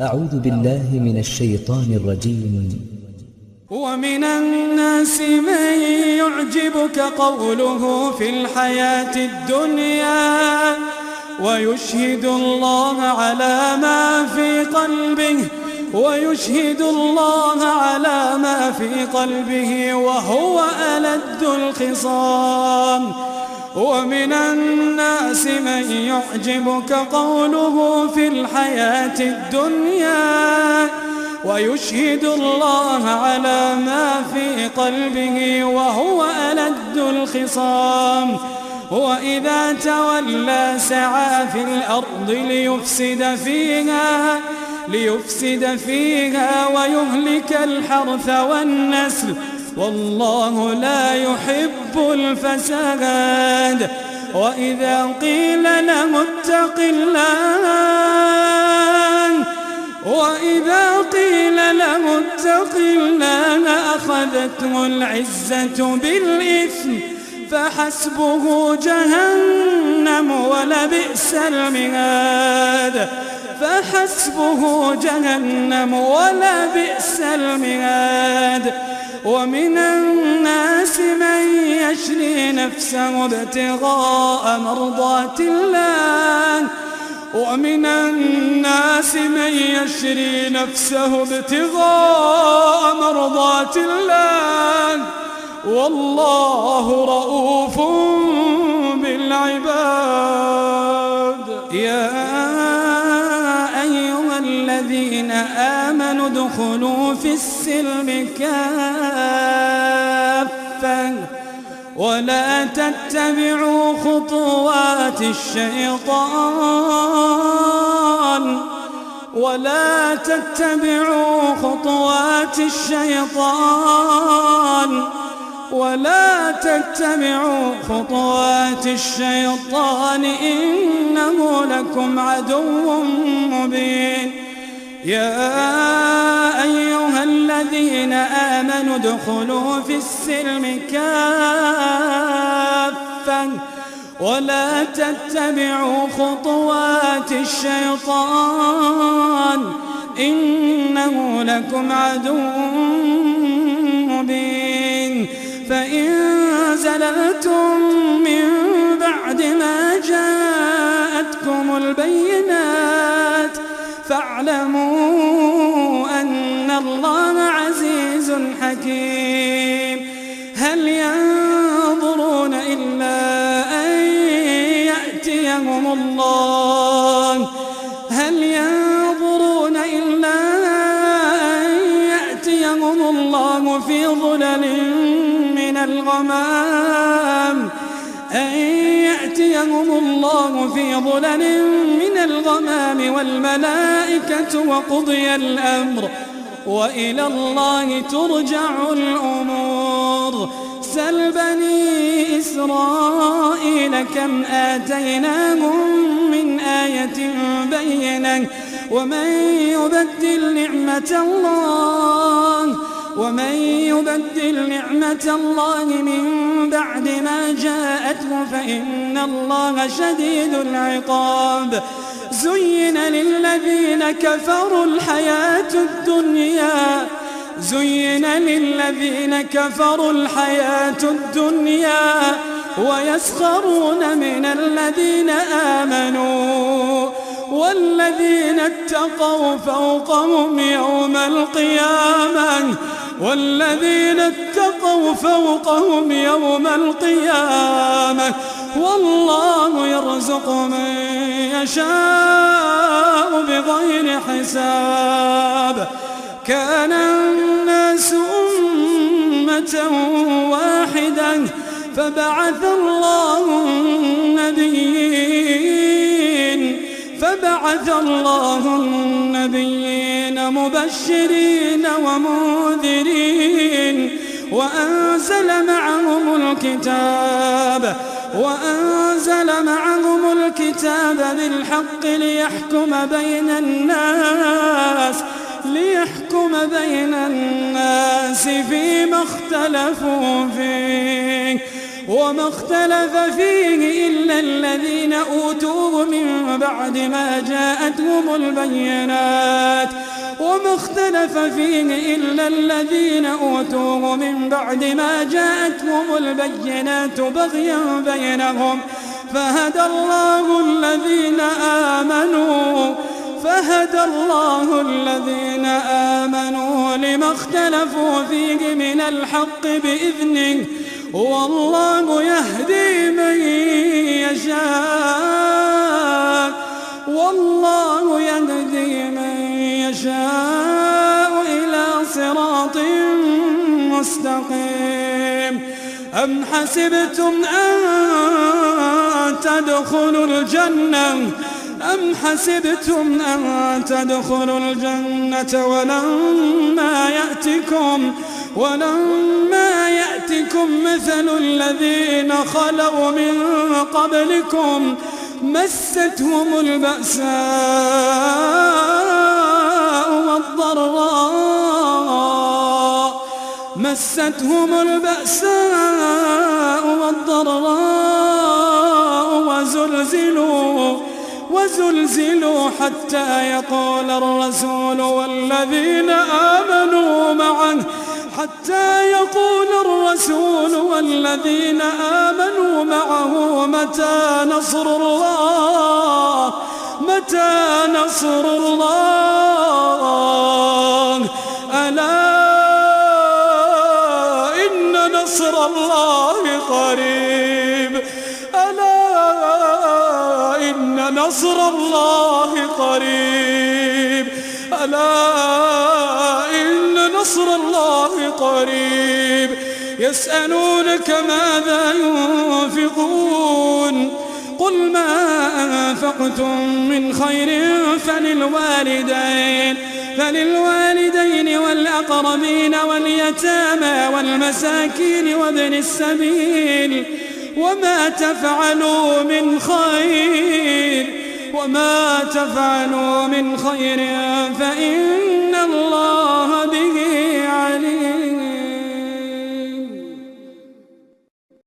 أعوذ بالله من الشيطان الرجيم. ومن الناس من يعجبك قوله في الحياة الدنيا ويشهد الله على ما في قلبه وهو ألد الخصام. ومن الناس من يعجبك قوله في الحياة الدنيا ويشهد الله على ما في قلبه وهو ألد الخصام. وإذا تولى سعى في الأرض ليفسد فيها ويهلك الحرث والنسل والله لا يحب الفساد. وإذا قيل له اتق الله أخذته العزة بالإثم فحسبه جهنم ولبئس المهاد. ومن الناس من يشري نفسه ابتغاء مرضات الله والله رؤوف بالعباد. يا أيها الذين آمنوا ادخلوا في السلم كافة ولا تتبعوا خطوات الشيطان إنه لكم عدو مبين. يا أيها الذين آمنوا ادخلوا في السلم كافة ولا تتبعوا خطوات الشيطان إنه لكم عدو مبين. فإن زللتم من بعد ما جاءتكم البينات فاعلموا أن الله عزيز حكيم. هل ينظرون إلا أن يأتيهم الله في ظلل من الغمام والملائكة وقضي الأمر وإلى الله ترجع الأمور. سل بني إسرائيل كم آتيناهم من آية بينة ومن يبدل نعمة الله من بعد ما جاءته فإن الله شديد العقاب. زين للذين كفروا الحياة الدنيا ويسخرون من الذين آمنوا والذين اتقوا فوقهم يوم القيامة والله يرزق من يشاء بغير حساب. كان الناس أمة واحدة فبعث الله النبيين مبشرين ومنذرين وأنزل معهم الكتاب بالحق ليحكم بين الناس فيما اختلفوا فيه وما اختلف فيه إلا الذين أوتوه من بعد ما جاءتهم البينات وما اختلف فيه إلا الذين أوتوه من بعد ما جاءتهم البينات بغيا بينهم فهدى الله الذين آمنوا لما اختلفوا فيه من الحق بإذنه والله يهدي من يشاء إلى صراط مستقيم. أم حسبتم أن تدخلوا الجنة ولما يأتكم مثل الذين خلوا من قبلكم مستهم البأساء والضراء وزلزلوا حتى يقول الرسول والذين آمنوا معه متى نصر الله ألا إن نصر الله قريب يسألونك ماذا ينفقون قل ما أنفقتم من خير فللوالدين والأقربين واليتامى والمساكين وابن السبيل وما تفعلوا من خير فإن الله